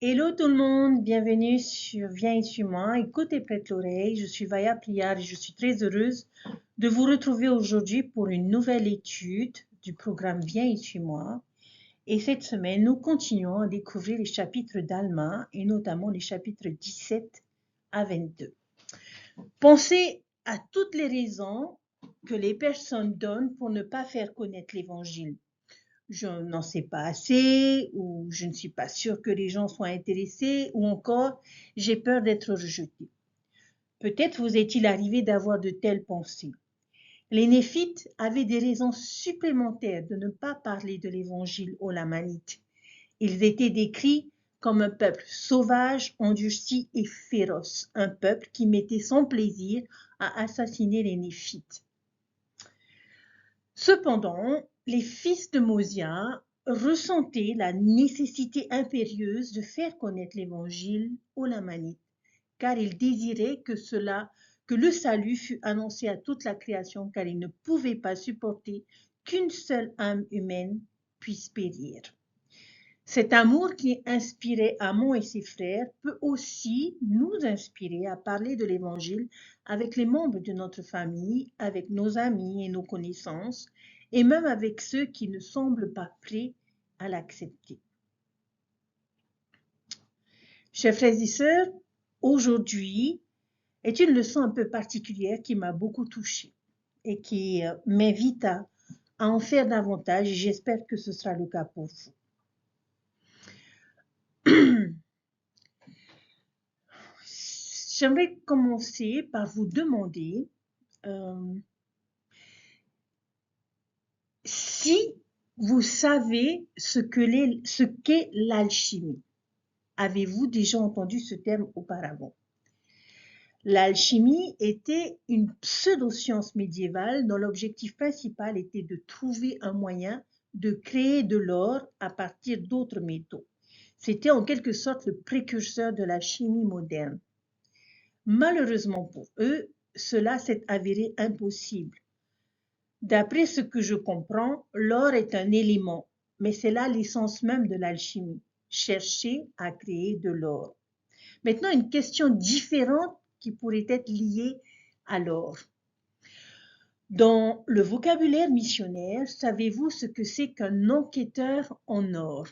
Hello tout le monde, bienvenue sur Viens et suis-moi. Écoute et prête l'oreille, je suis Vaya Pliard et je suis très heureuse de vous retrouver aujourd'hui pour une nouvelle étude du programme Viens et suis-moi. Et cette semaine, nous continuons à découvrir les chapitres d'Alma et notamment les chapitres 17 à 22. Pensez à toutes les raisons que les personnes donnent pour ne pas faire connaître l'Évangile. Je n'en sais pas assez, ou je ne suis pas sûre que les gens soient intéressés, ou encore j'ai peur d'être rejeté. Peut-être vous est-il arrivé d'avoir de telles pensées. Les Néphites avaient des raisons supplémentaires de ne pas parler de l'évangile aux Lamanites. Ils étaient décrits comme un peuple sauvage, endurci et féroce, un peuple qui mettait son plaisir à assassiner les Néphites. Cependant, les fils de Mosia ressentaient la nécessité impérieuse de faire connaître l'Évangile aux Lamanites, car ils désiraient que le salut fût annoncé à toute la création, car ils ne pouvaient pas supporter qu'une seule âme humaine puisse périr. Cet amour qui inspirait Amon et ses frères peut aussi nous inspirer à parler de l'Évangile avec les membres de notre famille, avec nos amis et nos connaissances, et même avec ceux qui ne semblent pas prêts à l'accepter. Chers frères et sœurs, aujourd'hui est une leçon un peu particulière qui m'a beaucoup touchée et qui m'invite à en faire davantage et j'espère que ce sera le cas pour vous. J'aimerais commencer par vous demander si vous savez ce qu'est l'alchimie. Avez-vous déjà entendu ce terme auparavant? L'alchimie était une pseudo-science médiévale dont l'objectif principal était de trouver un moyen de créer de l'or à partir d'autres métaux. C'était en quelque sorte le précurseur de la chimie moderne. Malheureusement pour eux, cela s'est avéré impossible. D'après ce que je comprends, l'or est un élément, mais c'est là l'essence même de l'alchimie, chercher à créer de l'or. Maintenant, une question différente qui pourrait être liée à l'or. Dans le vocabulaire missionnaire, savez-vous ce que c'est qu'un enquêteur en or?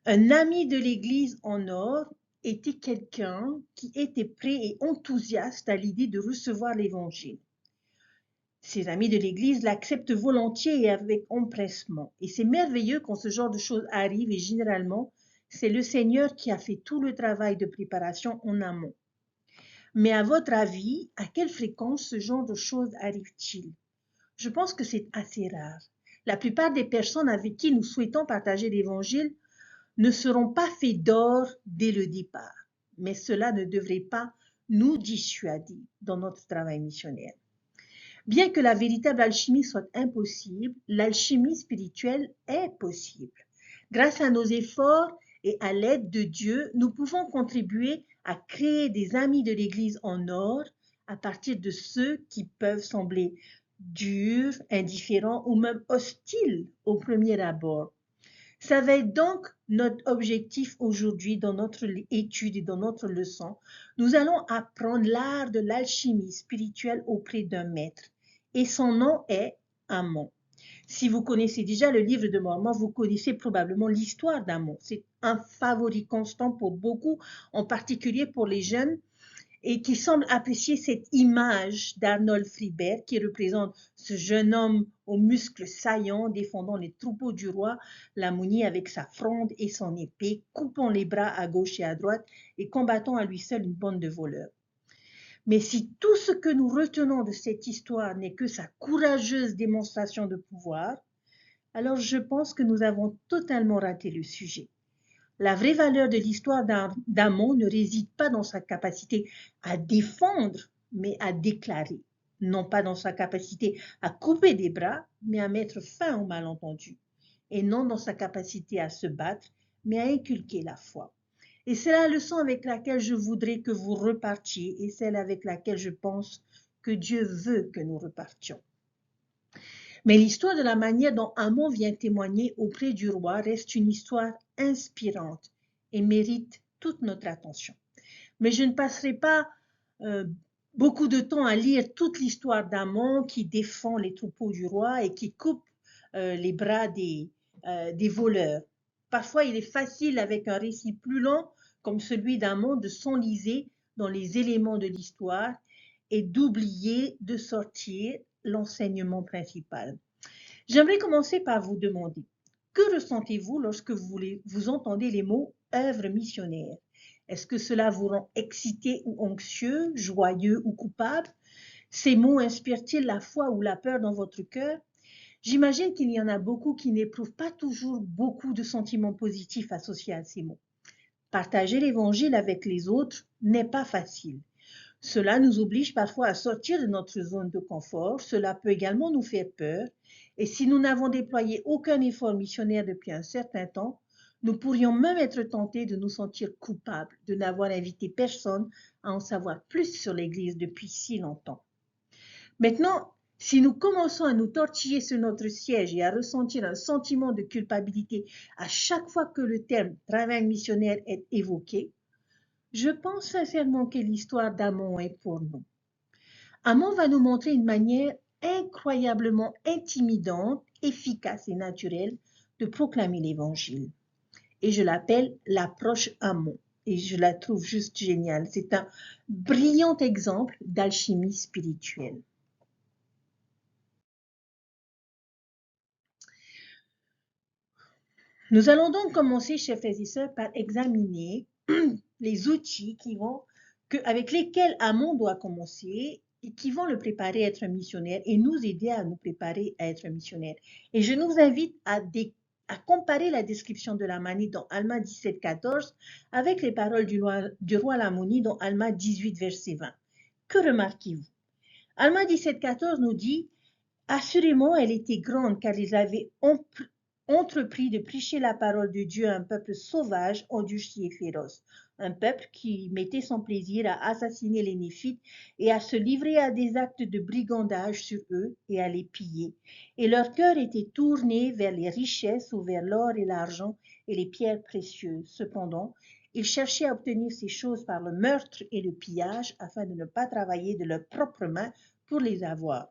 Un ami de l'Église en or était quelqu'un qui était prêt et enthousiaste à l'idée de recevoir l'Évangile. Ses amis de l'Église l'acceptent volontiers et avec empressement. Et c'est merveilleux quand ce genre de choses arrive et généralement, c'est le Seigneur qui a fait tout le travail de préparation en amont. Mais à votre avis, à quelle fréquence ce genre de choses arrive-t-il? Je pense que c'est assez rare. La plupart des personnes avec qui nous souhaitons partager l'Évangile ne seront pas faits d'or dès le départ, mais cela ne devrait pas nous dissuader dans notre travail missionnaire. Bien que la véritable alchimie soit impossible, l'alchimie spirituelle est possible. Grâce à nos efforts et à l'aide de Dieu, nous pouvons contribuer à créer des amis de l'Église en or à partir de ceux qui peuvent sembler durs, indifférents ou même hostiles au premier abord. Ça va être donc notre objectif aujourd'hui dans notre étude et dans notre leçon. Nous allons apprendre l'art de l'alchimie spirituelle auprès d'un maître et son nom est Amon. Si vous connaissez déjà le livre de Mormon, vous connaissez probablement l'histoire d'Amon. C'est un favori constant pour beaucoup, en particulier pour les jeunes et qui semble apprécier cette image d'Arnold Fribert qui représente ce jeune homme aux muscles saillants défendant les troupeaux du roi Lamoni avec sa fronde et son épée, coupant les bras à gauche et à droite et combattant à lui seul une bande de voleurs. Mais si tout ce que nous retenons de cette histoire n'est que sa courageuse démonstration de pouvoir, alors je pense que nous avons totalement raté le sujet. La vraie valeur de l'histoire d'Amon ne réside pas dans sa capacité à défendre, mais à déclarer. Non pas dans sa capacité à couper des bras, mais à mettre fin au malentendu. Et non dans sa capacité à se battre, mais à inculquer la foi. Et c'est la leçon avec laquelle je voudrais que vous repartiez et celle avec laquelle je pense que Dieu veut que nous repartions. Mais l'histoire de la manière dont Amon vient témoigner auprès du roi reste une histoire inspirante et mérite toute notre attention. Mais je ne passerai pas beaucoup de temps à lire toute l'histoire d'Amon qui défend les troupeaux du roi et qui coupe les bras des voleurs. Parfois, il est facile, avec un récit plus long, comme celui d'Amon, de s'enliser dans les éléments de l'histoire et d'oublier de sortir l'enseignement principal. J'aimerais commencer par vous demander, que ressentez-vous lorsque vous entendez les mots « œuvre missionnaire » ? Est-ce que cela vous rend excité ou anxieux, joyeux ou coupable? Ces mots inspirent-ils la foi ou la peur dans votre cœur? J'imagine qu'il y en a beaucoup qui n'éprouvent pas toujours beaucoup de sentiments positifs associés à ces mots. Partager l'évangile avec les autres n'est pas facile. Cela nous oblige parfois à sortir de notre zone de confort. Cela peut également nous faire peur. Et si nous n'avons déployé aucun effort missionnaire depuis un certain temps, nous pourrions même être tentés de nous sentir coupables de n'avoir invité personne à en savoir plus sur l'Église depuis si longtemps. Maintenant, si nous commençons à nous tortiller sur notre siège et à ressentir un sentiment de culpabilité à chaque fois que le terme travail missionnaire est évoqué, je pense sincèrement que l'histoire d'Amon est pour nous. Amon va nous montrer une manière incroyablement intimidante, efficace et naturelle de proclamer l'Évangile. Et je l'appelle l'approche Amon. Et je la trouve juste géniale. C'est un brillant exemple d'alchimie spirituelle. Nous allons donc commencer, chers frères et sœurs, par examiner les outils avec lesquels Amon doit commencer et qui vont le préparer à être un missionnaire et nous aider à nous préparer à être un missionnaire. Et je nous invite à comparer la description de la manie dans Alma 17, 14 avec les paroles du roi Lamoni dans Alma 18, verset 20. Que remarquez-vous? Alma 17, 14 nous dit « Assurément, elle était grande car ils avaient entrepris de prêcher la parole de Dieu à un peuple sauvage, endurci et féroce, un peuple qui mettait son plaisir à assassiner les Néphites et à se livrer à des actes de brigandage sur eux et à les piller. Et leur cœur était tourné vers les richesses ou vers l'or et l'argent et les pierres précieuses. Cependant, ils cherchaient à obtenir ces choses par le meurtre et le pillage afin de ne pas travailler de leurs propres mains pour les avoir. »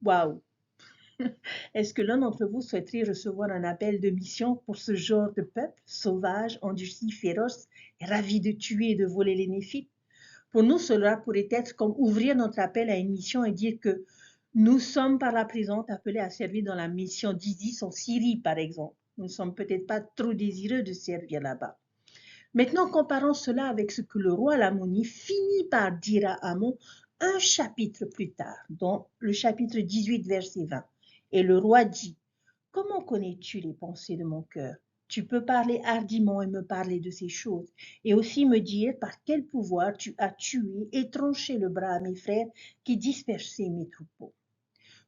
Waouh! Est-ce que l'un d'entre vous souhaiterait recevoir un appel de mission pour ce genre de peuple, sauvage, endurci, féroce, ravi de tuer et de voler les Néphites? Pour nous, cela pourrait être comme ouvrir notre appel à une mission et dire que nous sommes par la présente appelés à servir dans la mission d'Isis en Syrie, par exemple. Nous ne sommes peut-être pas trop désireux de servir là-bas. Maintenant, comparons cela avec ce que le roi Lamoni finit par dire à Amon un chapitre plus tard, dans le chapitre 18, verset 20. Et le roi dit, « Comment connais-tu les pensées de mon cœur? Tu peux parler hardiment et me parler de ces choses, et aussi me dire par quel pouvoir tu as tué et tranché le bras à mes frères qui dispersaient mes troupeaux. »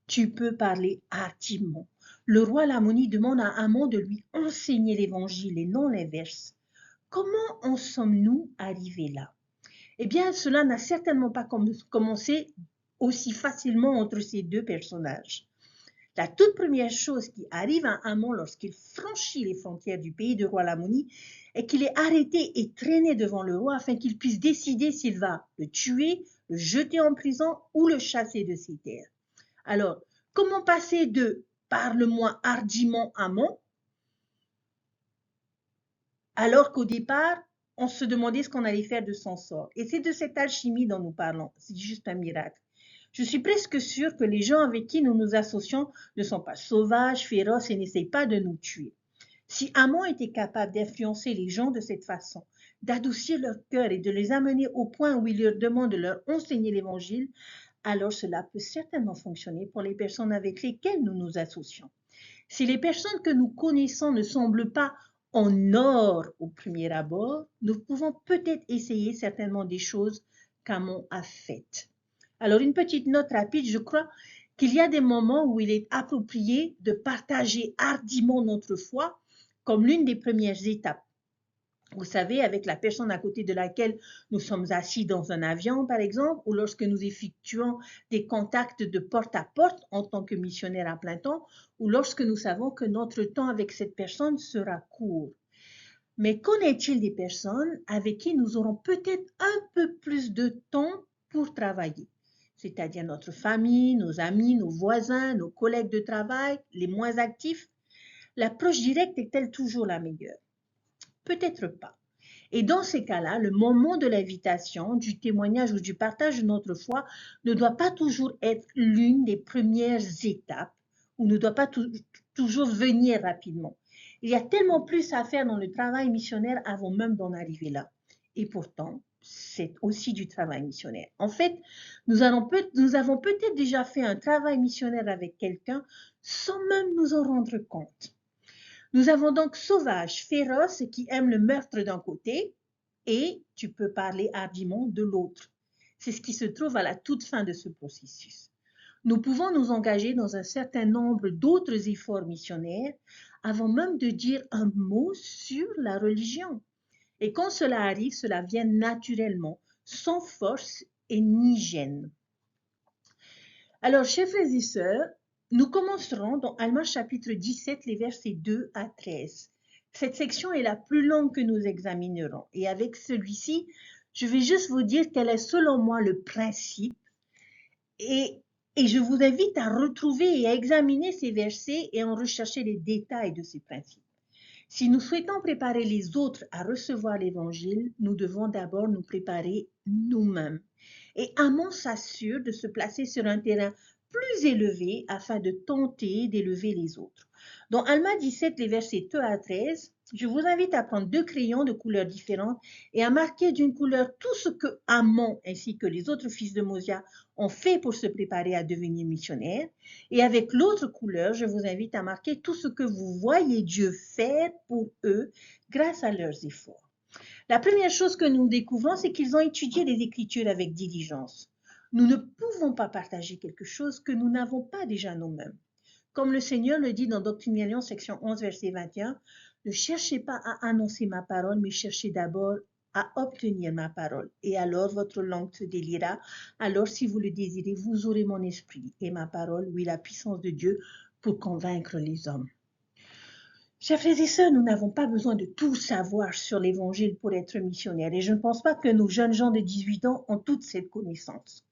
Tu peux parler hardiment. Le roi Lamoni demande à Amon de lui enseigner l'évangile et non l'inverse. Comment en sommes-nous arrivés là? Eh bien, cela n'a certainement pas commencé aussi facilement entre ces deux personnages. La toute première chose qui arrive à Amon lorsqu'il franchit les frontières du pays du roi Lamoni est qu'il est arrêté et traîné devant le roi afin qu'il puisse décider s'il va le tuer, le jeter en prison ou le chasser de ses terres. Alors, comment passer de « parle-moi hardiment Amon » alors qu'au départ, on se demandait ce qu'on allait faire de son sort. Et c'est de cette alchimie dont nous parlons. C'est juste un miracle. Je suis presque sûre que les gens avec qui nous nous associons ne sont pas sauvages, féroces et n'essayent pas de nous tuer. Si Amon était capable d'influencer les gens de cette façon, d'adoucir leur cœur et de les amener au point où il leur demande de leur enseigner l'Évangile, alors cela peut certainement fonctionner pour les personnes avec lesquelles nous nous associons. Si les personnes que nous connaissons ne semblent pas en or au premier abord, nous pouvons peut-être essayer certainement des choses qu'Amon a faites. Alors, une petite note rapide, je crois qu'il y a des moments où il est approprié de partager hardiment notre foi comme l'une des premières étapes. Vous savez, avec la personne à côté de laquelle nous sommes assis dans un avion, par exemple, ou lorsque nous effectuons des contacts de porte à porte en tant que missionnaire à plein temps, ou lorsque nous savons que notre temps avec cette personne sera court. Mais qu'en est-il des personnes avec qui nous aurons peut-être un peu plus de temps pour travailler? C'est-à-dire notre famille, nos amis, nos voisins, nos collègues de travail, les moins actifs. L'approche directe est-elle toujours la meilleure? Peut-être pas. Et dans ces cas-là, le moment de l'invitation, du témoignage ou du partage de notre foi ne doit pas toujours être l'une des premières étapes ou ne doit pas toujours venir rapidement. Il y a tellement plus à faire dans le travail missionnaire avant même d'en arriver là. Et pourtant, c'est aussi du travail missionnaire. En fait, nous avons peut-être déjà fait un travail missionnaire avec quelqu'un sans même nous en rendre compte. Nous avons donc sauvages, féroces qui aiment le meurtre d'un côté et tu peux parler hardiment de l'autre. C'est ce qui se trouve à la toute fin de ce processus. Nous pouvons nous engager dans un certain nombre d'autres efforts missionnaires avant même de dire un mot sur la religion. Et quand cela arrive, cela vient naturellement, sans force et ni gêne. Alors, chers frères et sœurs, nous commencerons dans Alma chapitre 17, les versets 2 à 13. Cette section est la plus longue que nous examinerons. Et avec celui-ci, je vais juste vous dire quel est selon moi le principe. Et je vous invite à retrouver et à examiner ces versets et en rechercher les détails de ces principes. Si nous souhaitons préparer les autres à recevoir l'Évangile, nous devons d'abord nous préparer nous-mêmes. Et Amon s'assure de se placer sur un terrain plus élevé afin de tenter d'élever les autres. Dans Alma 17, les versets 2 à 13, je vous invite à prendre 2 crayons de couleurs différentes et à marquer d'une couleur tout ce que Amon ainsi que les autres fils de Mosia ont fait pour se préparer à devenir missionnaires. Et avec l'autre couleur, je vous invite à marquer tout ce que vous voyez Dieu faire pour eux grâce à leurs efforts. La première chose que nous découvrons, c'est qu'ils ont étudié les Écritures avec diligence. Nous ne pouvons pas partager quelque chose que nous n'avons pas déjà nous-mêmes. Comme le Seigneur le dit dans Doctrine et Alliance, section 11, verset 21, « Ne cherchez pas à annoncer ma parole, mais cherchez d'abord à obtenir ma parole. Et alors votre langue se déliera. Alors si vous le désirez, vous aurez mon esprit et ma parole, oui, la puissance de Dieu pour convaincre les hommes. » Chers frères et sœurs, nous n'avons pas besoin de tout savoir sur l'Évangile pour être missionnaires. Et je ne pense pas que nos jeunes gens de 18 ans ont toute cette connaissance.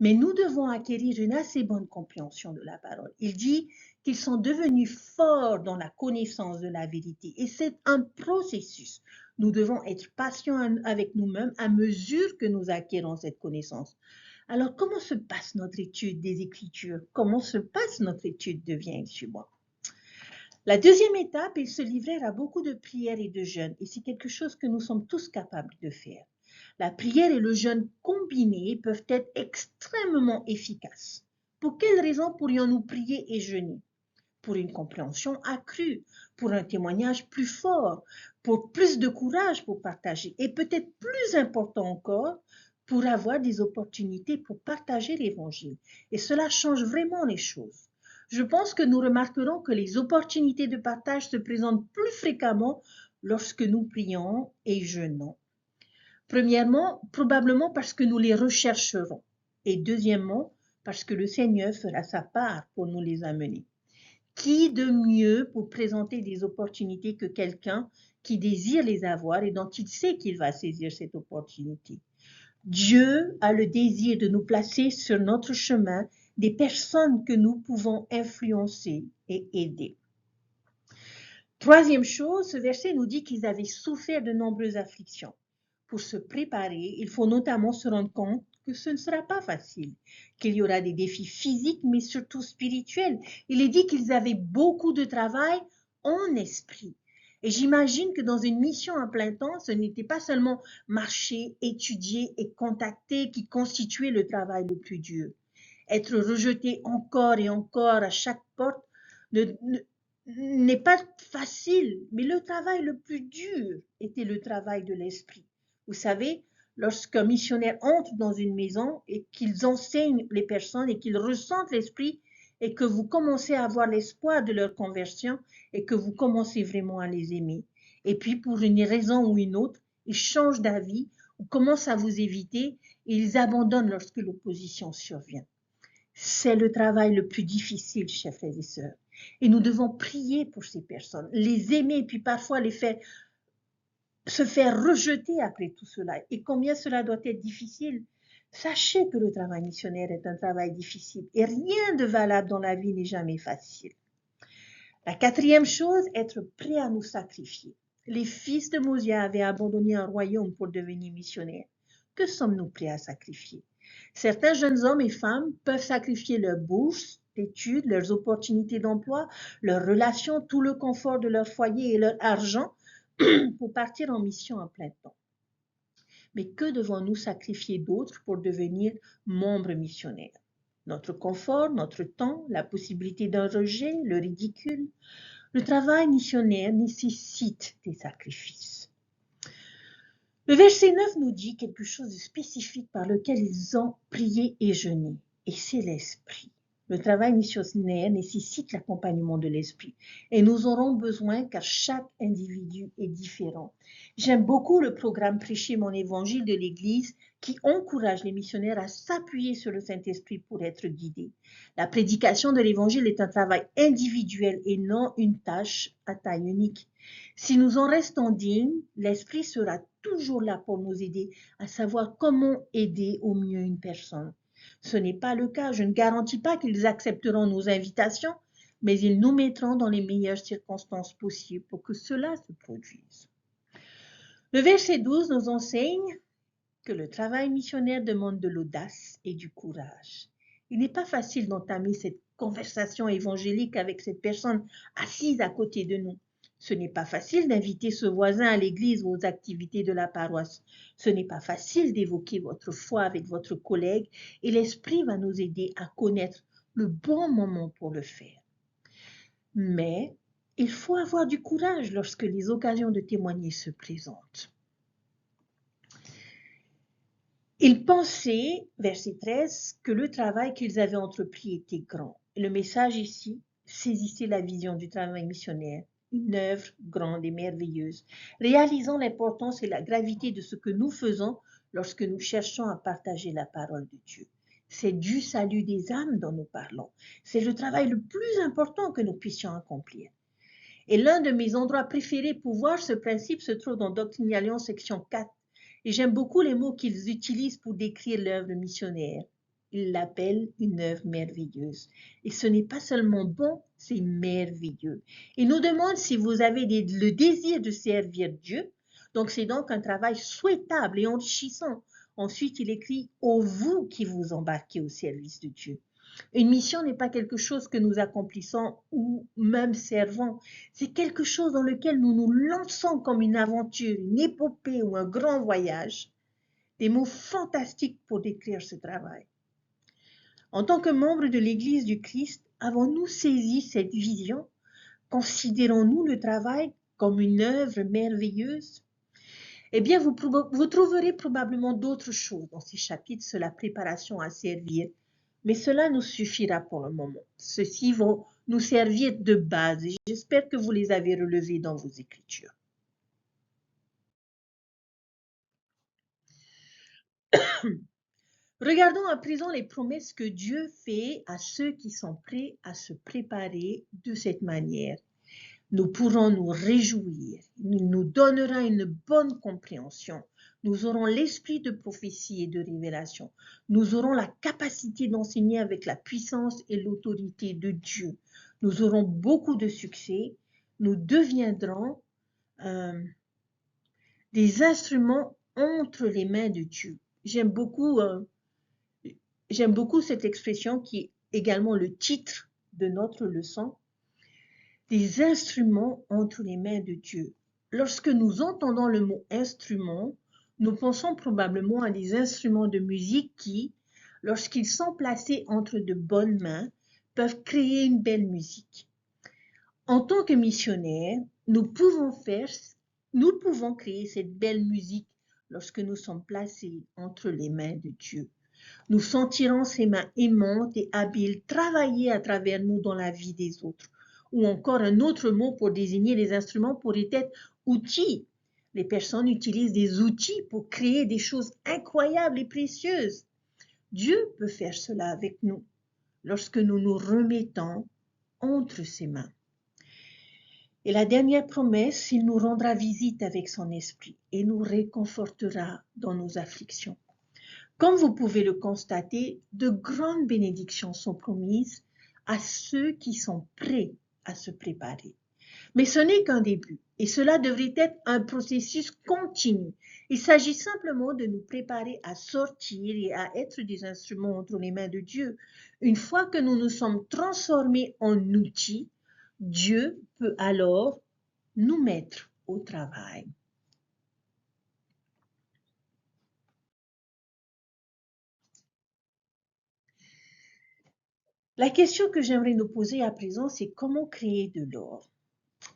Mais nous devons acquérir une assez bonne compréhension de la parole. Il dit qu'ils sont devenus forts dans la connaissance de la vérité. Et c'est un processus. Nous devons être patients avec nous-mêmes à mesure que nous acquérons cette connaissance. Alors, comment se passe notre étude des Écritures? Comment se passe notre étude de Viens chez moi? La deuxième étape, ils se livrèrent à beaucoup de prières et de jeûnes. Et c'est quelque chose que nous sommes tous capables de faire. La prière et le jeûne combinés peuvent être extrêmement efficaces. Pour quelles raisons pourrions-nous prier et jeûner? Pour une compréhension accrue, pour un témoignage plus fort, pour plus de courage pour partager et peut-être plus important encore, pour avoir des opportunités pour partager l'Évangile. Et cela change vraiment les choses. Je pense que nous remarquerons que les opportunités de partage se présentent plus fréquemment lorsque nous prions et jeûnons. Premièrement, probablement parce que nous les rechercherons. Et deuxièmement, parce que le Seigneur fera sa part pour nous les amener. Qui de mieux pour présenter des opportunités que quelqu'un qui désire les avoir et dont il sait qu'il va saisir cette opportunité? Dieu a le désir de nous placer sur notre chemin des personnes que nous pouvons influencer et aider. Troisième chose, ce verset nous dit qu'ils avaient souffert de nombreuses afflictions. Pour se préparer, il faut notamment se rendre compte que ce ne sera pas facile, qu'il y aura des défis physiques, mais surtout spirituels. Il est dit qu'ils avaient beaucoup de travail en esprit. Et j'imagine que dans une mission à plein temps, ce n'était pas seulement marcher, étudier et contacter qui constituait le travail le plus dur. Être rejeté encore et encore à chaque porte n'est pas facile, mais le travail le plus dur était le travail de l'esprit. Vous savez, lorsqu'un missionnaire entre dans une maison et qu'ils enseignent les personnes et qu'ils ressentent l'esprit et que vous commencez à avoir l'espoir de leur conversion et que vous commencez vraiment à les aimer. Et puis, pour une raison ou une autre, ils changent d'avis ou commencent à vous éviter et ils abandonnent lorsque l'opposition survient. C'est le travail le plus difficile, chers frères et sœurs. Et nous devons prier pour ces personnes, les aimer, puis parfois les faire se faire rejeter après tout cela. Et combien cela doit être difficile. Sachez que le travail missionnaire est un travail difficile et rien de valable dans la vie n'est jamais facile. La quatrième chose, être prêt à nous sacrifier. Les fils de Mosia avaient abandonné un royaume pour devenir missionnaires. Que sommes-nous prêts à sacrifier? Certains jeunes hommes et femmes peuvent sacrifier leur bourse d'études, leurs opportunités d'emploi, leurs relations, tout le confort de leur foyer et leur argent pour partir en mission à plein temps. Mais que devons-nous sacrifier d'autres pour devenir membres missionnaires? Notre confort, notre temps, la possibilité d'un rejet, le ridicule. Le travail missionnaire nécessite des sacrifices. Le verset 9 nous dit quelque chose de spécifique par lequel ils ont prié et jeûné, et c'est l'esprit. Le travail missionnaire nécessite l'accompagnement de l'esprit et nous aurons besoin car chaque individu est différent. J'aime beaucoup le programme Prêcher mon évangile de l'Église qui encourage les missionnaires à s'appuyer sur le Saint-Esprit pour être guidés. La prédication de l'Évangile est un travail individuel et non une tâche à taille unique. Si nous en restons dignes, l'Esprit sera toujours là pour nous aider à savoir comment aider au mieux une personne. Ce n'est pas le cas, je ne garantis pas qu'ils accepteront nos invitations, mais ils nous mettront dans les meilleures circonstances possibles pour que cela se produise. Le verset 12 nous enseigne que le travail missionnaire demande de l'audace et du courage. Il n'est pas facile d'entamer cette conversation évangélique avec cette personne assise à côté de nous. Ce n'est pas facile d'inviter ce voisin à l'église ou aux activités de la paroisse. Ce n'est pas facile d'évoquer votre foi avec votre collègue et l'Esprit va nous aider à connaître le bon moment pour le faire. Mais il faut avoir du courage lorsque les occasions de témoigner se présentent. Ils pensaient, verset 13, que le travail qu'ils avaient entrepris était grand. Le message ici, saisissez la vision du travail missionnaire, une œuvre grande et merveilleuse, réalisant l'importance et la gravité de ce que nous faisons lorsque nous cherchons à partager la parole de Dieu. C'est du salut des âmes dont nous parlons. C'est le travail le plus important que nous puissions accomplir. Et l'un de mes endroits préférés pour voir ce principe se trouve dans Doctrine et Alliance, section 4. Et j'aime beaucoup les mots qu'ils utilisent pour décrire l'œuvre missionnaire. Ils l'appellent une œuvre merveilleuse. Et ce n'est pas seulement bon, c'est merveilleux. Ils nous demandent si vous avez le désir de servir Dieu. Donc c'est donc un travail souhaitable et enrichissant. Ensuite, il écrit « Ô vous qui vous embarquez au service de Dieu ». Une mission n'est pas quelque chose que nous accomplissons ou même servons. C'est quelque chose dans lequel nous nous lançons comme une aventure, une épopée ou un grand voyage. Des mots fantastiques pour décrire ce travail. En tant que membres de l'Église du Christ, avons-nous saisi cette vision? Considérons-nous le travail comme une œuvre merveilleuse? Eh bien, vous trouverez probablement d'autres choses dans ces chapitres sur la préparation à servir. Mais cela nous suffira pour le moment. Ceux-ci vont nous servir de base et j'espère que vous les avez relevés dans vos écritures. Regardons à présent les promesses que Dieu fait à ceux qui sont prêts à se préparer de cette manière. Nous pourrons nous réjouir. Il nous donnera une bonne compréhension. Nous aurons l'esprit de prophétie et de révélation. Nous aurons la capacité d'enseigner avec la puissance et l'autorité de Dieu. Nous aurons beaucoup de succès. Nous deviendrons des instruments entre les mains de Dieu. J'aime beaucoup cette expression qui est également le titre de notre leçon. Des instruments entre les mains de Dieu. Lorsque nous entendons le mot instrument, nous pensons probablement à des instruments de musique qui, lorsqu'ils sont placés entre de bonnes mains, peuvent créer une belle musique. En tant que missionnaires, nous pouvons créer cette belle musique lorsque nous sommes placés entre les mains de Dieu. Nous sentirons ses mains aimantes et habiles travailler à travers nous dans la vie des autres. Ou encore un autre mot pour désigner les instruments pourrait être outils. Les personnes utilisent des outils pour créer des choses incroyables et précieuses. Dieu peut faire cela avec nous lorsque nous nous remettons entre ses mains. Et la dernière promesse, il nous rendra visite avec son esprit et nous réconfortera dans nos afflictions. Comme vous pouvez le constater, de grandes bénédictions sont promises à ceux qui sont prêts à se préparer. Mais ce n'est qu'un début et cela devrait être un processus continu. Il s'agit simplement de nous préparer à sortir et à être des instruments entre les mains de Dieu. Une fois que nous nous sommes transformés en outils, Dieu peut alors nous mettre au travail. La question que j'aimerais nous poser à présent, c'est comment créer de l'or.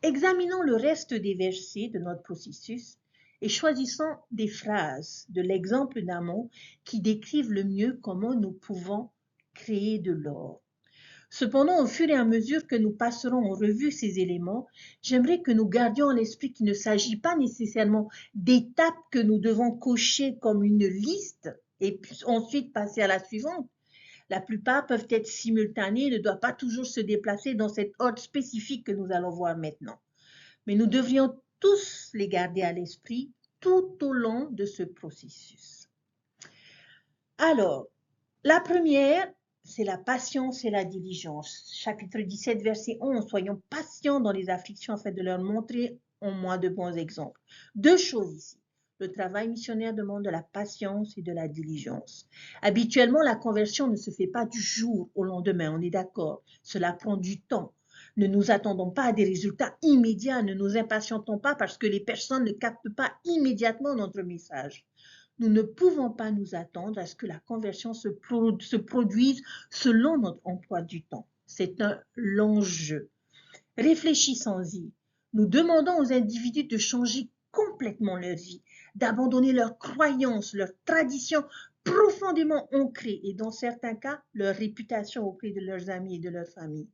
Examinons le reste des versets de notre processus et choisissons des phrases de l'exemple d'Amon qui décrivent le mieux comment nous pouvons créer de l'or. Cependant, au fur et à mesure que nous passerons en revue ces éléments, j'aimerais que nous gardions à l'esprit qu'il ne s'agit pas nécessairement d'étapes que nous devons cocher comme une liste et puis ensuite passer à la suivante. La plupart peuvent être simultanées et ne doivent pas toujours se déplacer dans cet ordre spécifique que nous allons voir maintenant. Mais nous devrions tous les garder à l'esprit tout au long de ce processus. Alors, la première, c'est la patience et la diligence. Chapitre 17, verset 11. Soyons patients dans les afflictions afin de leur montrer en moi de bons exemples. Deux choses ici. Le travail missionnaire demande de la patience et de la diligence. Habituellement, la conversion ne se fait pas du jour au lendemain, on est d'accord. Cela prend du temps. Ne nous attendons pas à des résultats immédiats, ne nous impatientons pas parce que les personnes ne captent pas immédiatement notre message. Nous ne pouvons pas nous attendre à ce que la conversion se produise selon notre emploi du temps. C'est un long jeu. Réfléchissons-y. Nous demandons aux individus de changer complètement leur vie, d'abandonner leurs croyances, leurs traditions profondément ancrées et dans certains cas, leur réputation auprès de leurs amis et de leur famille.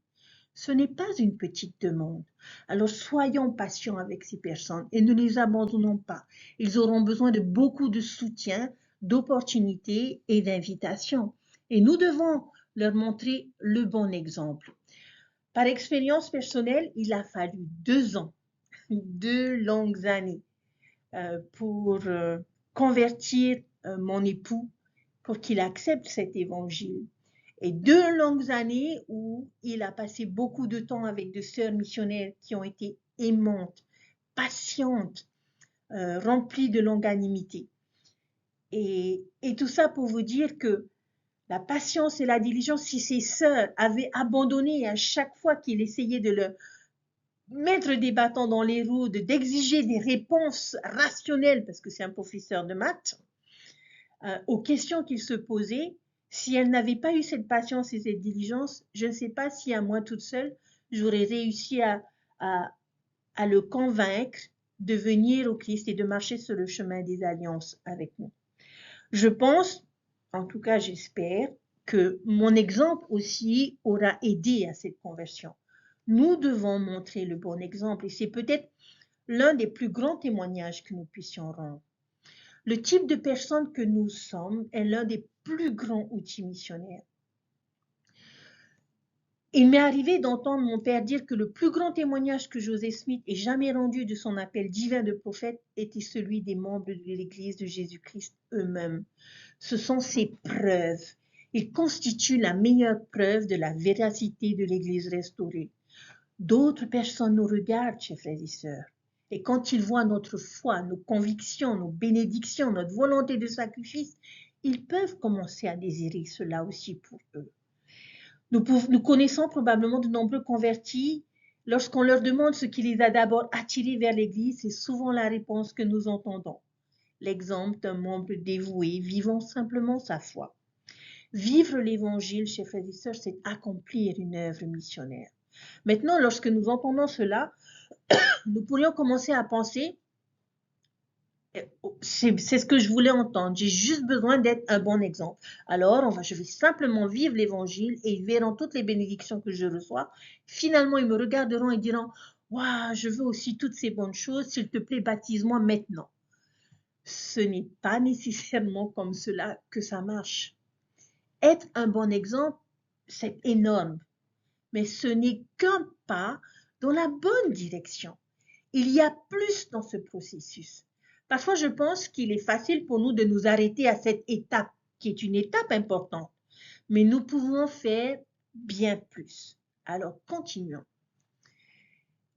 Ce n'est pas une petite demande. Alors soyons patients avec ces personnes et ne les abandonnons pas. Ils auront besoin de beaucoup de soutien, d'opportunités et d'invitations. Et nous devons leur montrer le bon exemple. Par expérience personnelle, il a fallu 2 ans, 2 longues années pour convertir mon époux pour qu'il accepte cet évangile. Et 2 longues années où il a passé beaucoup de temps avec des sœurs missionnaires qui ont été aimantes, patientes, remplies de longanimité. Et tout ça pour vous dire que la patience et la diligence, si ses sœurs avaient abandonné à chaque fois qu'il essayait de leur mettre des bâtons dans les roues, d'exiger des réponses rationnelles, parce que c'est un professeur de maths, aux questions qu'il se posait, si elle n'avait pas eu cette patience et cette diligence, je ne sais pas si à moi toute seule, j'aurais réussi à le convaincre de venir au Christ et de marcher sur le chemin des alliances avec nous. Je pense, en tout cas j'espère, que mon exemple aussi aura aidé à cette conversion. Nous devons montrer le bon exemple et c'est peut-être l'un des plus grands témoignages que nous puissions rendre. Le type de personne que nous sommes est l'un des plus grands outils missionnaires. Il m'est arrivé d'entendre mon père dire que le plus grand témoignage que Joseph Smith ait jamais rendu de son appel divin de prophète était celui des membres de l'Église de Jésus-Christ eux-mêmes. Ce sont ces preuves. Ils constituent la meilleure preuve de la véracité de l'Église restaurée. D'autres personnes nous regardent, chers frères et sœurs. Et quand ils voient notre foi, nos convictions, nos bénédictions, notre volonté de sacrifice, ils peuvent commencer à désirer cela aussi pour eux. Nous connaissons probablement de nombreux convertis. Lorsqu'on leur demande ce qui les a d'abord attirés vers l'Église, c'est souvent la réponse que nous entendons. L'exemple d'un membre dévoué vivant simplement sa foi. Vivre l'Évangile, chers frères et sœurs, c'est accomplir une œuvre missionnaire. Maintenant, lorsque nous entendons cela, nous pourrions commencer à penser, c'est ce que je voulais entendre, j'ai juste besoin d'être un bon exemple. Alors, je vais simplement vivre l'évangile et ils verront toutes les bénédictions que je reçois. Finalement, ils me regarderont et diront, waouh, je veux aussi toutes ces bonnes choses, s'il te plaît, baptise-moi maintenant. Ce n'est pas nécessairement comme cela que ça marche. Être un bon exemple, c'est énorme, mais ce n'est qu'un pas dans la bonne direction. Il y a plus dans ce processus. Parfois, je pense qu'il est facile pour nous de nous arrêter à cette étape, qui est une étape importante, mais nous pouvons faire bien plus. Alors, continuons.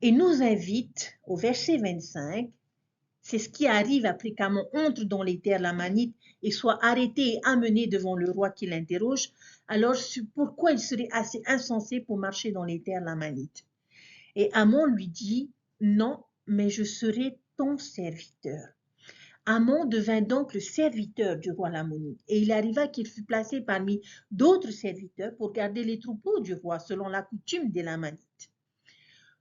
Et nous invite au verset 25, c'est ce qui arrive après qu'Amon entre dans les terres lamanites et soit arrêté et amené devant le roi qui l'interroge. Alors, pourquoi il serait assez insensé pour marcher dans les terres lamanites? Et Amon lui dit, non, mais je serai ton serviteur. Amon devint donc le serviteur du roi lamonite, et il arriva qu'il fut placé parmi d'autres serviteurs pour garder les troupeaux du roi selon la coutume des lamanites.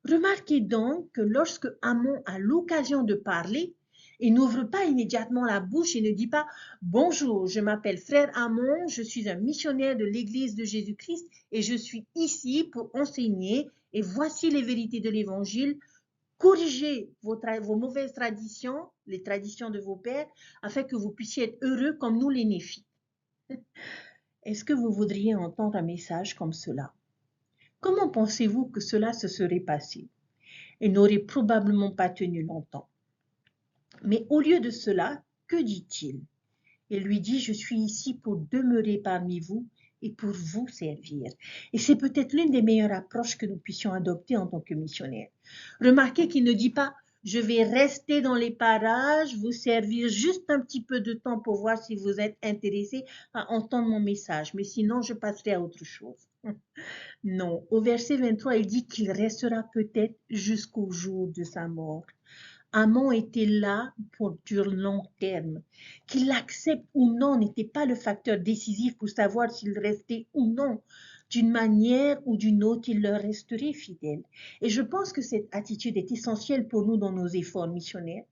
Remarquez donc que lorsque Amon a l'occasion de parler, il n'ouvre pas immédiatement la bouche et ne dit pas « Bonjour, je m'appelle frère Amon, je suis un missionnaire de l'Église de Jésus-Christ et je suis ici pour enseigner et voici les vérités de l'Évangile. Corrigez vos mauvaises traditions, les traditions de vos pères, afin que vous puissiez être heureux comme nous les Néphites. » Est-ce que vous voudriez entendre un message comme cela? Comment pensez-vous que cela se serait passé? Il n'aurait probablement pas tenu longtemps. Mais au lieu de cela, que dit-il? Il lui dit, je suis ici pour demeurer parmi vous et pour vous servir. Et c'est peut-être l'une des meilleures approches que nous puissions adopter en tant que missionnaires. Remarquez qu'il ne dit pas, je vais rester dans les parages, vous servir juste un petit peu de temps pour voir si vous êtes intéressés à entendre mon message, mais sinon je passerai à autre chose. Non, au verset 23, il dit qu'il restera peut-être jusqu'au jour de sa mort. Amon était là pour du long terme. Qu'il l'accepte ou non n'était pas le facteur décisif pour savoir s'il restait ou non. D'une manière ou d'une autre, il leur resterait fidèle. Et je pense que cette attitude est essentielle pour nous dans nos efforts missionnaires.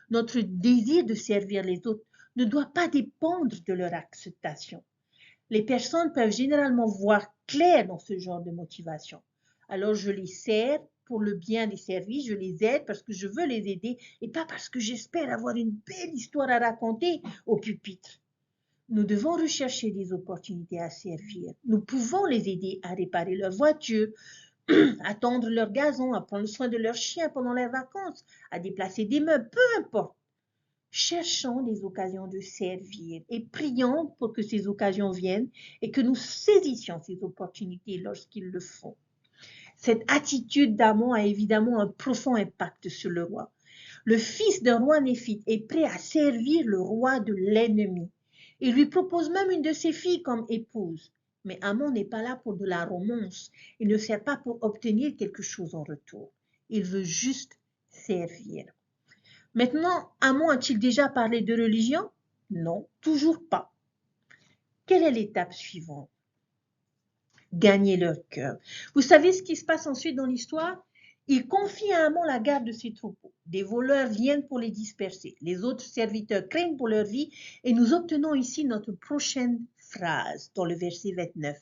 Notre désir de servir les autres ne doit pas dépendre de leur acceptation. Les personnes peuvent généralement voir clair dans ce genre de motivation. Alors je les sers pour le bien des services, je les aide parce que je veux les aider et pas parce que j'espère avoir une belle histoire à raconter au pupitre. Nous devons rechercher des opportunités à servir. Nous pouvons les aider à réparer leur voiture, à tondre leur gazon, à prendre soin de leurs chiens pendant leurs vacances, à déplacer des meubles, peu importe. Cherchons des occasions de servir et prions pour que ces occasions viennent et que nous saisissions ces opportunités lorsqu'ils le font. Cette attitude d'Amon a évidemment un profond impact sur le roi. Le fils d'un roi néphite est prêt à servir le roi de l'ennemi. Il lui propose même une de ses filles comme épouse. Mais Amon n'est pas là pour de la romance. Il ne sert pas pour obtenir quelque chose en retour. Il veut juste servir. Maintenant, Amon a-t-il déjà parlé de religion? Non, toujours pas. Quelle est l'étape suivante? Gagner leur cœur. Vous savez ce qui se passe ensuite dans l'histoire? Il confie à Amon la garde de ses troupeaux. Des voleurs viennent pour les disperser. Les autres serviteurs craignent pour leur vie et nous obtenons ici notre prochaine phrase dans le verset 29.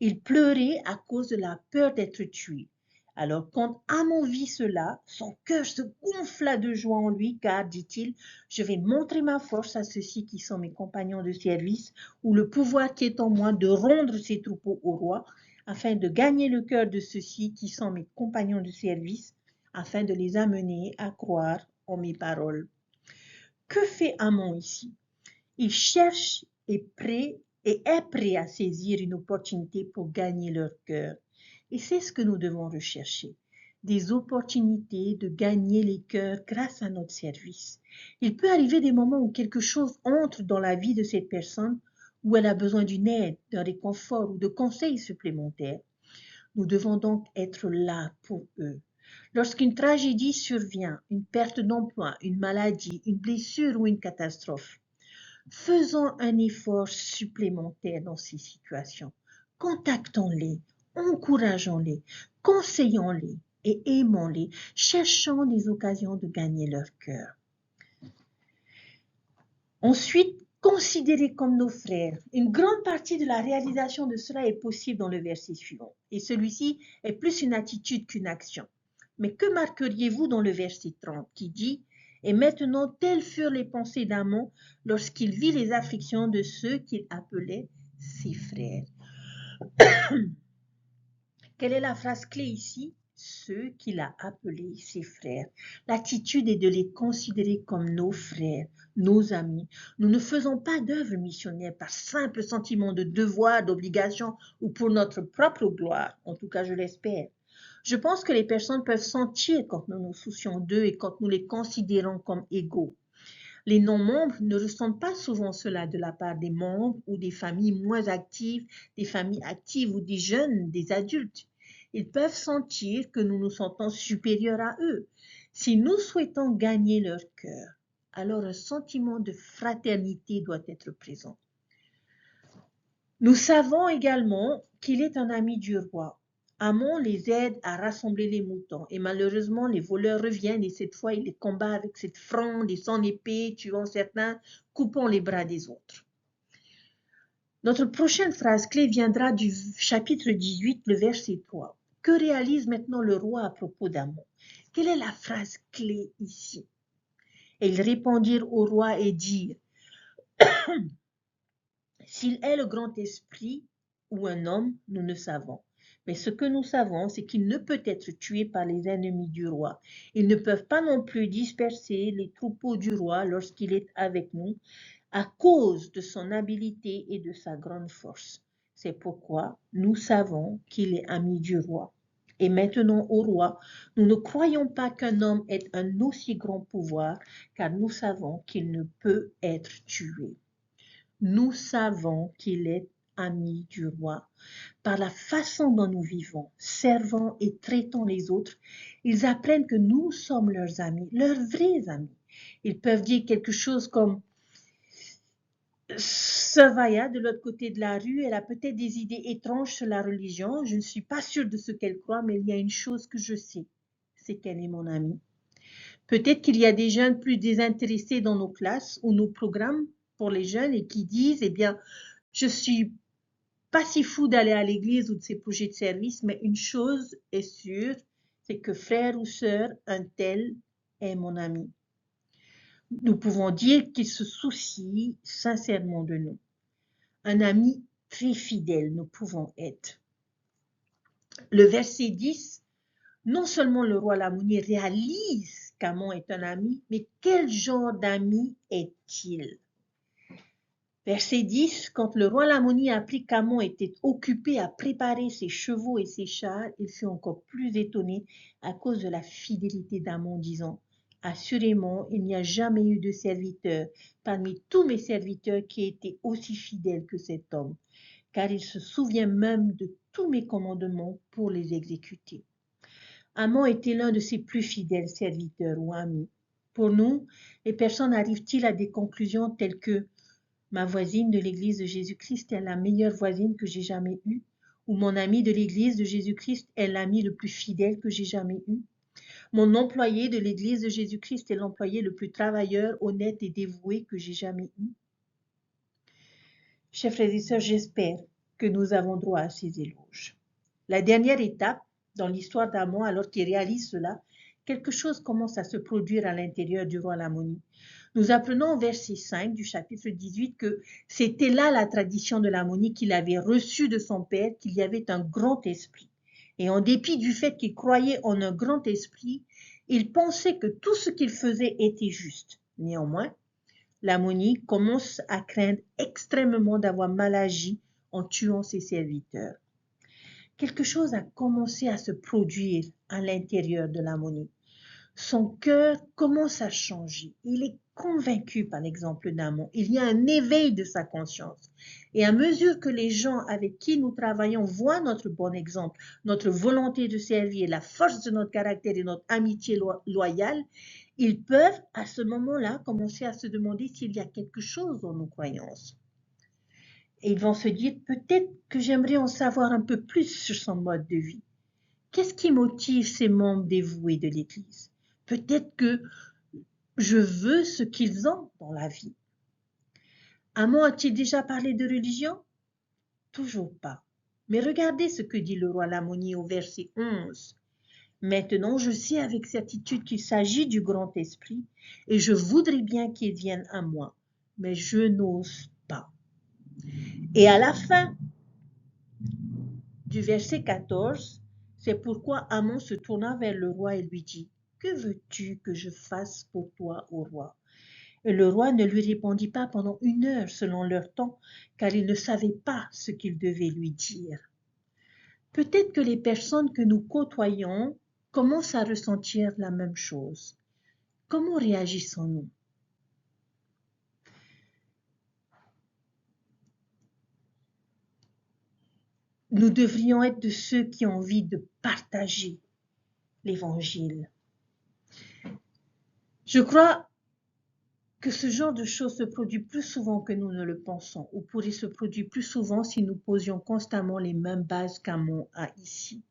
Il pleurait à cause de la peur d'être tué. Alors quand Amon vit cela, son cœur se gonfla de joie en lui, car, dit-il, je vais montrer ma force à ceux-ci qui sont mes compagnons de service, ou le pouvoir qui est en moi de rendre ces troupeaux au roi, afin de gagner le cœur de ceux-ci qui sont mes compagnons de service, afin de les amener à croire en mes paroles. Que fait Amon ici? Il cherche et est prêt à saisir une opportunité pour gagner leur cœur. Et c'est ce que nous devons rechercher, des opportunités de gagner les cœurs grâce à notre service. Il peut arriver des moments où quelque chose entre dans la vie de cette personne, où elle a besoin d'une aide, d'un réconfort ou de conseils supplémentaires. Nous devons donc être là pour eux. Lorsqu'une tragédie survient, une perte d'emploi, une maladie, une blessure ou une catastrophe, faisons un effort supplémentaire dans ces situations. Contactons-les, encourageons-les, conseillons-les et aimons-les, cherchons des occasions de gagner leur cœur. Ensuite, considérez comme nos frères. Une grande partie de la réalisation de cela est possible dans le verset suivant. Et celui-ci est plus une attitude qu'une action. Mais que marqueriez-vous dans le verset 30 qui dit « Et maintenant, telles furent les pensées d'Amon lorsqu'il vit les afflictions de ceux qu'il appelait ses frères. » Quelle est la phrase clé ici? ceux qu'il a appelés ses frères. L'attitude est de les considérer comme nos frères, nos amis. Nous ne faisons pas d'œuvre missionnaire par simple sentiment de devoir, d'obligation ou pour notre propre gloire. En tout cas, je l'espère. Je pense que les personnes peuvent sentir quand nous nous soucions d'eux et quand nous les considérons comme égaux. Les non-membres ne ressentent pas souvent cela de la part des membres ou des familles moins actives, des familles actives ou des jeunes, des adultes. Ils peuvent sentir que nous nous sentons supérieurs à eux. Si nous souhaitons gagner leur cœur, alors un sentiment de fraternité doit être présent. Nous savons également qu'il est un ami du roi. Amon les aide à rassembler les moutons et malheureusement les voleurs reviennent et cette fois il les combat avec cette fronde et son épée, tuant certains, coupant les bras des autres. Notre prochaine phrase clé viendra du chapitre 18, le verset 3. Que réalise maintenant le roi à propos d'Amon? Quelle est la phrase clé ici? Et ils répondirent au roi et dirent s'il est le grand esprit ou un homme, nous ne savons. Mais ce que nous savons, c'est qu'il ne peut être tué par les ennemis du roi. Ils ne peuvent pas non plus disperser les troupeaux du roi lorsqu'il est avec nous, à cause de son habileté et de sa grande force. C'est pourquoi nous savons qu'il est ami du roi. Et maintenant au roi, nous ne croyons pas qu'un homme ait un aussi grand pouvoir, car nous savons qu'il ne peut être tué. Nous savons qu'il est ami du roi. Par la façon dont nous vivons, servant et traitant les autres, ils apprennent que nous sommes leurs amis, leurs vrais amis. Ils peuvent dire quelque chose comme Savaya, de l'autre côté de la rue, elle a peut-être des idées étranges sur la religion. Je ne suis pas sûre de ce qu'elle croit, mais il y a une chose que je sais, c'est qu'elle est mon amie. Peut-être qu'il y a des jeunes plus désintéressés dans nos classes ou nos programmes pour les jeunes et qui disent, eh bien, je suis pas si fou d'aller à l'église ou de ces projets de service, mais une chose est sûre, c'est que frère ou sœur, un tel est mon ami. Nous pouvons dire qu'il se soucie sincèrement de nous. Un ami très fidèle, nous pouvons être. Le verset 10, non seulement le roi Lamoni réalise qu'Amon est un ami, mais quel genre d'ami est-il? Verset 10, quand le roi Lamoni apprit qu'Amon était occupé à préparer ses chevaux et ses chars, il fut encore plus étonné à cause de la fidélité d'Amon, disant « Assurément, il n'y a jamais eu de serviteur parmi tous mes serviteurs qui ait été aussi fidèle que cet homme, car il se souvient même de tous mes commandements pour les exécuter. » Amon était l'un de ses plus fidèles serviteurs ou amis. Pour nous, les personnes arrivent-ils à des conclusions telles que ma voisine de l'église de Jésus-Christ est la meilleure voisine que j'ai jamais eue, ou mon ami de l'église de Jésus-Christ est l'ami le plus fidèle que j'ai jamais eu. Mon employé de l'église de Jésus-Christ est l'employé le plus travailleur, honnête et dévoué que j'ai jamais eu. Chers frères et sœurs, j'espère que nous avons droit à ces éloges. La dernière étape dans l'histoire d'Amon, alors qu'il réalise cela, quelque chose commence à se produire à l'intérieur du roi Lamoni. Nous apprenons au verset 5 du chapitre 18 que c'était là la tradition de Lamoni qu'il avait reçue de son père, qu'il y avait un grand esprit. Et en dépit du fait qu'il croyait en un grand esprit, il pensait que tout ce qu'il faisait était juste. Néanmoins, Lamoni commence à craindre extrêmement d'avoir mal agi en tuant ses serviteurs. Quelque chose a commencé à se produire à l'intérieur de Lamoni. Son cœur commence à changer. Il est convaincu par l'exemple d'Amon. Il y a un éveil de sa conscience. Et à mesure que les gens avec qui nous travaillons voient notre bon exemple, notre volonté de servir, la force de notre caractère et notre amitié loyale, ils peuvent à ce moment-là commencer à se demander s'il y a quelque chose dans nos croyances. Et ils vont se dire, peut-être que j'aimerais en savoir un peu plus sur son mode de vie. Qu'est-ce qui motive ces membres dévoués de l'Église? Peut-être que je veux ce qu'ils ont dans la vie. Amon a-t-il déjà parlé de religion? Toujours pas. Mais regardez ce que dit le roi Lamoni au verset 11. Maintenant, je sais avec certitude qu'il s'agit du grand esprit et je voudrais bien qu'il vienne à moi, mais je n'ose pas. Et à la fin du verset 14, C'est pourquoi Amon se tourna vers le roi et lui dit, « Que veux-tu que je fasse pour toi, ô roi ?» Et le roi ne lui répondit pas pendant 1 heure selon leur temps, car il ne savait pas ce qu'il devait lui dire. Peut-être que les personnes que nous côtoyons commencent à ressentir la même chose. Comment réagissons-nous? Nous devrions être de ceux qui ont envie de partager l'Évangile. Je crois que ce genre de choses se produit plus souvent que nous ne le pensons, ou pourrait se produire plus souvent si nous posions constamment les mêmes bases qu'Amon a ici.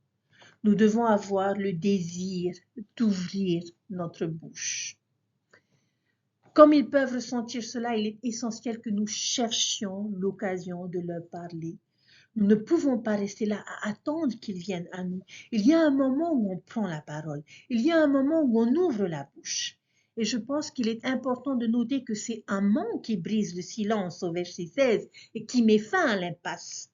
Nous devons avoir le désir d'ouvrir notre bouche. Comme ils peuvent ressentir cela, il est essentiel que nous cherchions l'occasion de leur parler. Nous ne pouvons pas rester là à attendre qu'ils viennent à nous. Il y a un moment où on prend la parole. Il y a un moment où on ouvre la bouche. Et je pense qu'il est important de noter que c'est Amon qui brise le silence au verset 16 et qui met fin à l'impasse.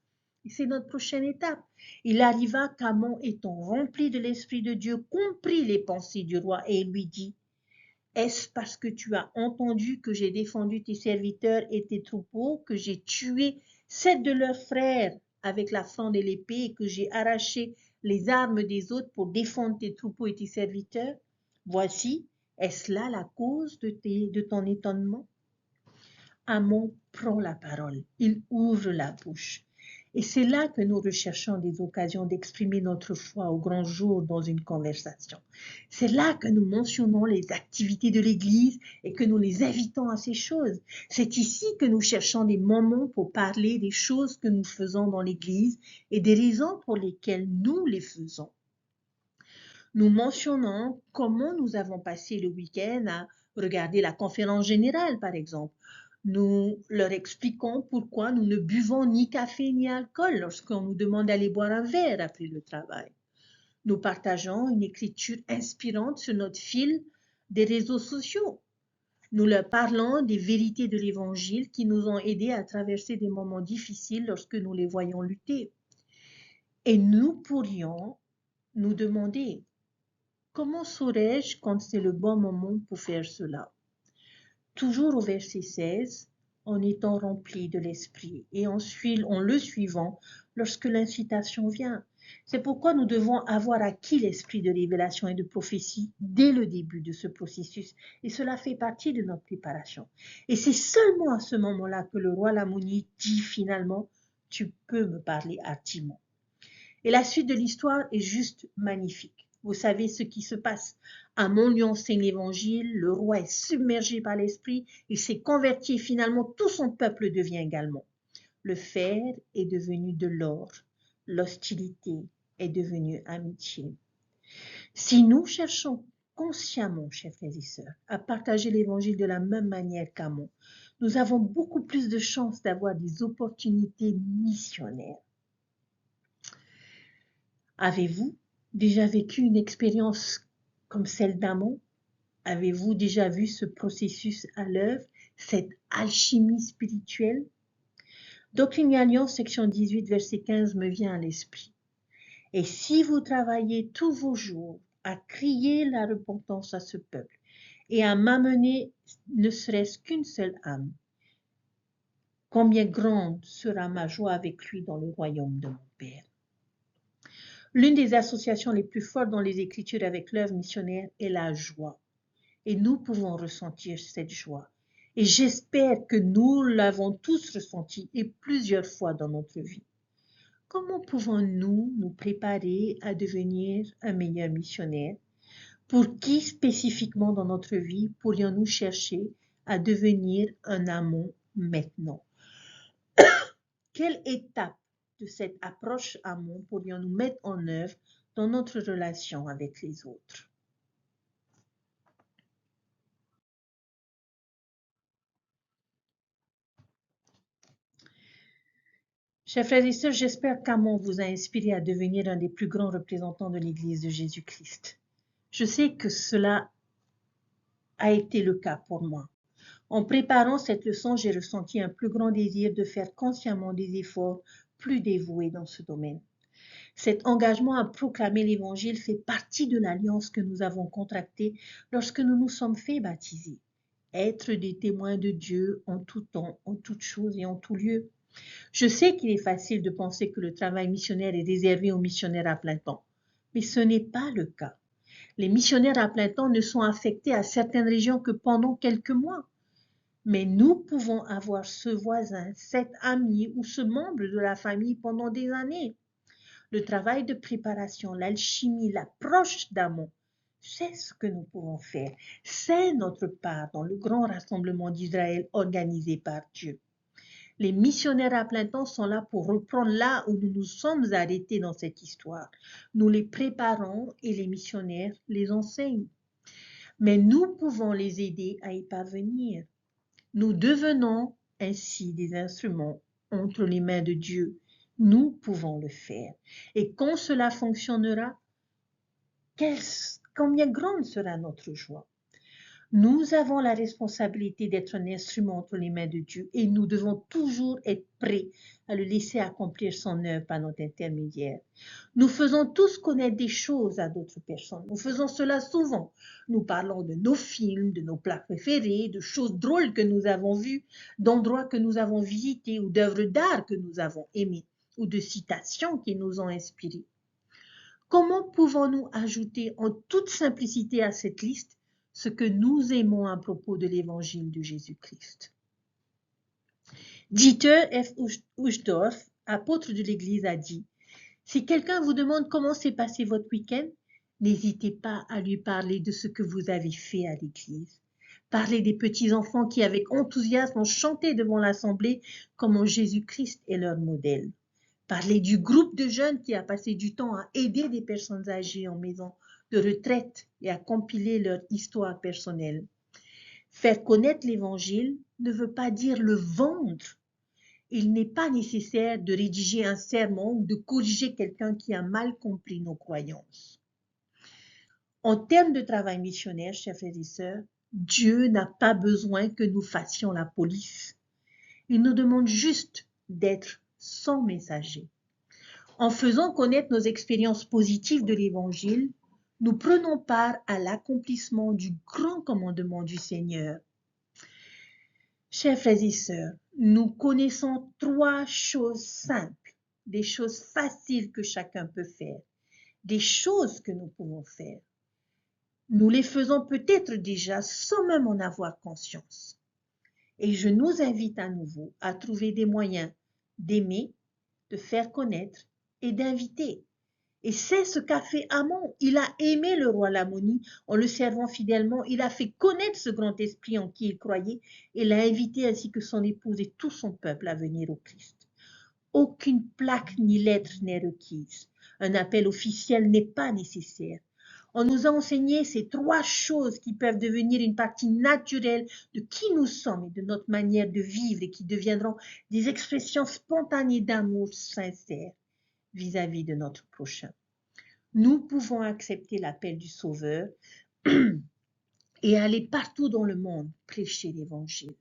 Et c'est notre prochaine étape. Il arriva qu'Amon, étant rempli de l'Esprit de Dieu, comprit les pensées du roi et lui dit, « Est-ce parce que tu as entendu que j'ai défendu tes serviteurs et tes troupeaux, que j'ai tué 7 de leurs frères avec la fronde et l'épée et que j'ai arraché les armes des autres pour défendre tes troupeaux et tes serviteurs? Voici, est-ce là la cause de ton étonnement? » Amon prend la parole, il ouvre la bouche. Et c'est là que nous recherchons des occasions d'exprimer notre foi au grand jour dans une conversation. C'est là que nous mentionnons les activités de l'Église et que nous les invitons à ces choses. C'est ici que nous cherchons des moments pour parler des choses que nous faisons dans l'Église et des raisons pour lesquelles nous les faisons. Nous mentionnons comment nous avons passé le week-end à regarder la conférence générale, par exemple. Nous leur expliquons pourquoi nous ne buvons ni café ni alcool lorsqu'on nous demande d'aller boire un verre après le travail. Nous partageons une écriture inspirante sur notre fil des réseaux sociaux. Nous leur parlons des vérités de l'Évangile qui nous ont aidés à traverser des moments difficiles lorsque nous les voyons lutter. Et nous pourrions nous demander, comment saurais-je quand c'est le bon moment pour faire cela? Toujours au verset 16, en étant rempli de l'Esprit et en le suivant lorsque l'incitation vient. C'est pourquoi nous devons avoir acquis l'esprit de révélation et de prophétie dès le début de ce processus, et cela fait partie de notre préparation. Et c'est seulement à ce moment-là que le roi Lamonite dit finalement, « Tu peux me parler hardiment ». Et la suite de l'histoire est juste magnifique. Vous savez ce qui se passe. Amon lui enseigne l'évangile, le roi est submergé par l'esprit, il s'est converti et finalement tout son peuple devient également. Le fer est devenu de l'or, l'hostilité est devenue amitié. Si nous cherchons consciemment, chers frères et sœurs, à partager l'évangile de la même manière qu'Amon, nous avons beaucoup plus de chances d'avoir des opportunités missionnaires. Avez-vous déjà vécu une expérience comme celle d'Amon? Avez-vous déjà vu ce processus à l'œuvre, cette alchimie spirituelle? Doctrine et Alliance, section 18, verset 15 me vient à l'esprit. « Et si vous travaillez tous vos jours à crier la repentance à ce peuple et à m'amener ne serait-ce qu'une seule âme, combien grande sera ma joie avec lui dans le royaume de mon Père. » L'une des associations les plus fortes dans les Écritures avec l'œuvre missionnaire est la joie. Et nous pouvons ressentir cette joie. Et j'espère que nous l'avons tous ressentie et plusieurs fois dans notre vie. Comment pouvons-nous nous préparer à devenir un meilleur missionnaire? Pour qui spécifiquement dans notre vie pourrions-nous chercher à devenir un Amon maintenant? Quelle étape de cette approche Amon pourrions-nous mettre en œuvre dans notre relation avec les autres? Chers frères et sœurs, j'espère qu'Amon vous a inspiré à devenir un des plus grands représentants de l'Église de Jésus-Christ. Je sais que cela a été le cas pour moi. En préparant cette leçon, j'ai ressenti un plus grand désir de faire consciemment des efforts plus dévoués dans ce domaine. Cet engagement à proclamer l'Évangile fait partie de l'alliance que nous avons contractée lorsque nous nous sommes fait baptiser. Être des témoins de Dieu en tout temps, en toutes choses et en tout lieu. Je sais qu'il est facile de penser que le travail missionnaire est réservé aux missionnaires à plein temps, mais ce n'est pas le cas. Les missionnaires à plein temps ne sont affectés à certaines régions que pendant quelques mois. Mais nous pouvons avoir ce voisin, cet ami ou ce membre de la famille pendant des années. Le travail de préparation, l'alchimie, l'approche d'amont, c'est ce que nous pouvons faire. C'est notre part dans le grand rassemblement d'Israël organisé par Dieu. Les missionnaires à plein temps sont là pour reprendre là où nous nous sommes arrêtés dans cette histoire. Nous les préparons et les missionnaires les enseignent. Mais nous pouvons les aider à y parvenir. Nous devenons ainsi des instruments entre les mains de Dieu. Nous pouvons le faire. Et quand cela fonctionnera, combien grande sera notre joie. Nous avons la responsabilité d'être un instrument entre les mains de Dieu et nous devons toujours être prêts à le laisser accomplir son œuvre par notre intermédiaire. Nous faisons tous connaître des choses à d'autres personnes. Nous faisons cela souvent. Nous parlons de nos films, de nos plats préférés, de choses drôles que nous avons vues, d'endroits que nous avons visités ou d'œuvres d'art que nous avons aimées ou de citations qui nous ont inspirés. Comment pouvons-nous ajouter en toute simplicité à cette liste ce que nous aimons à propos de l'évangile de Jésus-Christ? Dieter F. Uchtdorf, apôtre de l'Église, a dit « Si quelqu'un vous demande comment s'est passé votre week-end, n'hésitez pas à lui parler de ce que vous avez fait à l'Église. Parlez des petits-enfants qui, avec enthousiasme, ont chanté devant l'Assemblée comment Jésus-Christ est leur modèle. Parlez du groupe de jeunes qui a passé du temps à aider des personnes âgées en maison de retraite et à compiler leur histoire personnelle. Faire connaître l'Évangile ne veut pas dire le vendre. Il n'est pas nécessaire de rédiger un sermon ou de corriger quelqu'un qui a mal compris nos croyances. En termes de travail missionnaire, chers frères et sœurs, Dieu n'a pas besoin que nous fassions la police. Il nous demande juste d'être son messager. En faisant connaître nos expériences positives de l'Évangile, nous prenons part à l'accomplissement du grand commandement du Seigneur. Chers frères et sœurs, nous connaissons 3 choses simples, des choses faciles que chacun peut faire, des choses que nous pouvons faire. Nous les faisons peut-être déjà sans même en avoir conscience. Et je nous invite à nouveau à trouver des moyens d'aimer, de faire connaître et d'inviter. Et c'est ce qu'a fait Amon. Il a aimé le roi Lamoni en le servant fidèlement. Il a fait connaître ce grand esprit en qui il croyait et l'a invité ainsi que son épouse et tout son peuple à venir au Christ. Aucune plaque ni lettre n'est requise. Un appel officiel n'est pas nécessaire. On nous a enseigné ces 3 choses qui peuvent devenir une partie naturelle de qui nous sommes et de notre manière de vivre et qui deviendront des expressions spontanées d'amour sincère vis-à-vis de notre prochain. Nous pouvons accepter l'appel du Sauveur et aller partout dans le monde prêcher l'Évangile.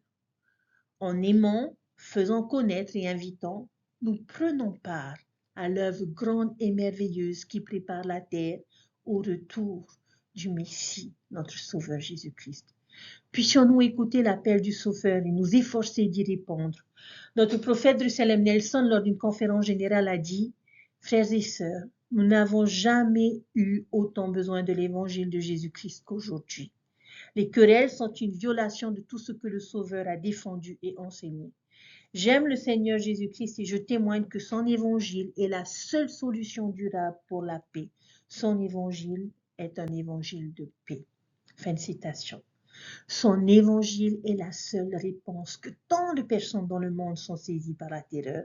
En aimant, faisant connaître et invitant, nous prenons part à l'œuvre grande et merveilleuse qui prépare la terre au retour du Messie, notre Sauveur Jésus-Christ. Puissions-nous écouter l'appel du Sauveur et nous efforcer d'y répondre. Notre prophète Russell Nelson, lors d'une conférence générale, a dit « Frères et sœurs, nous n'avons jamais eu autant besoin de l'évangile de Jésus-Christ qu'aujourd'hui. Les querelles sont une violation de tout ce que le Sauveur a défendu et enseigné. J'aime le Seigneur Jésus-Christ et je témoigne que son évangile est la seule solution durable pour la paix. Son évangile est un évangile de paix. » Fin de citation. Son évangile est la seule réponse que tant de personnes dans le monde sont saisies par la terreur.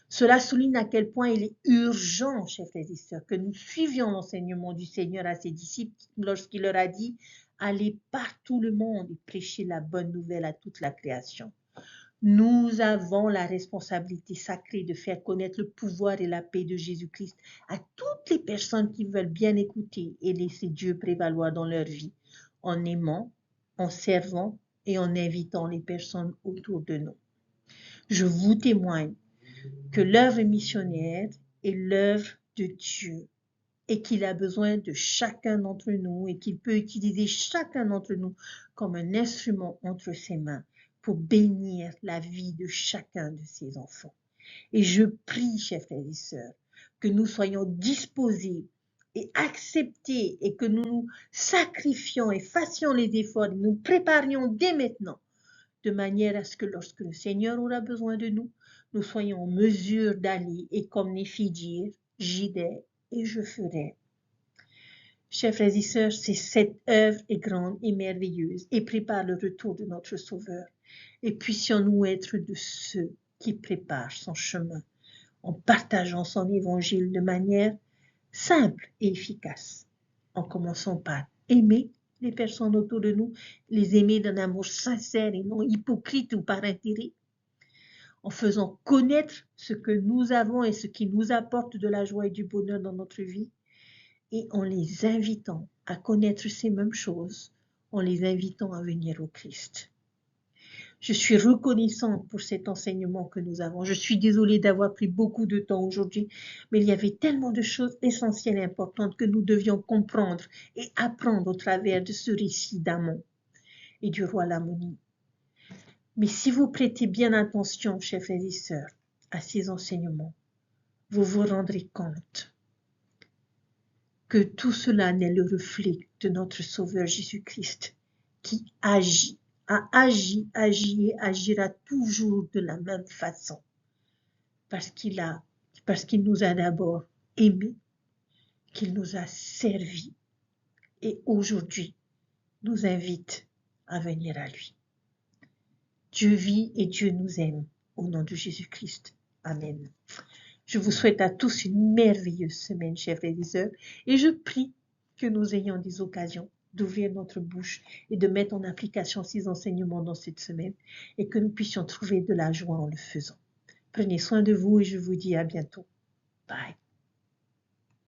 Cela souligne à quel point il est urgent, chers frères et sœurs, que nous suivions l'enseignement du Seigneur à ses disciples lorsqu'il leur a dit « Allez partout le monde et prêchez la bonne nouvelle à toute la création ». Nous avons la responsabilité sacrée de faire connaître le pouvoir et la paix de Jésus-Christ à toutes les personnes qui veulent bien écouter et laisser Dieu prévaloir dans leur vie, en aimant, en servant et en invitant les personnes autour de nous. Je vous témoigne que l'œuvre missionnaire est l'œuvre de Dieu et qu'il a besoin de chacun d'entre nous et qu'il peut utiliser chacun d'entre nous comme un instrument entre ses mains pour bénir la vie de chacun de ses enfants. Et je prie, chers frères et sœurs, que nous soyons disposés et acceptés et que nous nous sacrifions et fassions les efforts et nous préparions dès maintenant de manière à ce que lorsque le Seigneur aura besoin de nous, nous soyons en mesure d'aller et comme Néphi dire, j'irai et je ferai. Chers frères et sœurs, cette œuvre est grande et merveilleuse et prépare le retour de notre Sauveur. Et puissions-nous être de ceux qui préparent son chemin en partageant son évangile de manière simple et efficace, en commençant par aimer les personnes autour de nous, les aimer d'un amour sincère et non hypocrite ou par intérêt, en faisant connaître ce que nous avons et ce qui nous apporte de la joie et du bonheur dans notre vie, et en les invitant à connaître ces mêmes choses, en les invitant à venir au Christ. Je suis reconnaissante pour cet enseignement que nous avons. Je suis désolée d'avoir pris beaucoup de temps aujourd'hui, mais il y avait tellement de choses essentielles et importantes que nous devions comprendre et apprendre au travers de ce récit d'Amon et du roi Lamonie. Mais si vous prêtez bien attention, chers frères et sœurs, à ces enseignements, vous vous rendrez compte que tout cela n'est le reflet de notre Sauveur Jésus-Christ qui agit, a agi et agira toujours de la même façon parce qu'il nous a d'abord aimés, qu'il nous a servis et aujourd'hui nous invite à venir à lui. Dieu vit et Dieu nous aime au nom de Jésus-Christ. Amen. Je vous souhaite à tous une merveilleuse semaine, chers frères et sœurs, et je prie que nous ayons des occasions d'ouvrir notre bouche et de mettre en application ces enseignements dans cette semaine et que nous puissions trouver de la joie en le faisant. Prenez soin de vous et je vous dis à bientôt. Bye.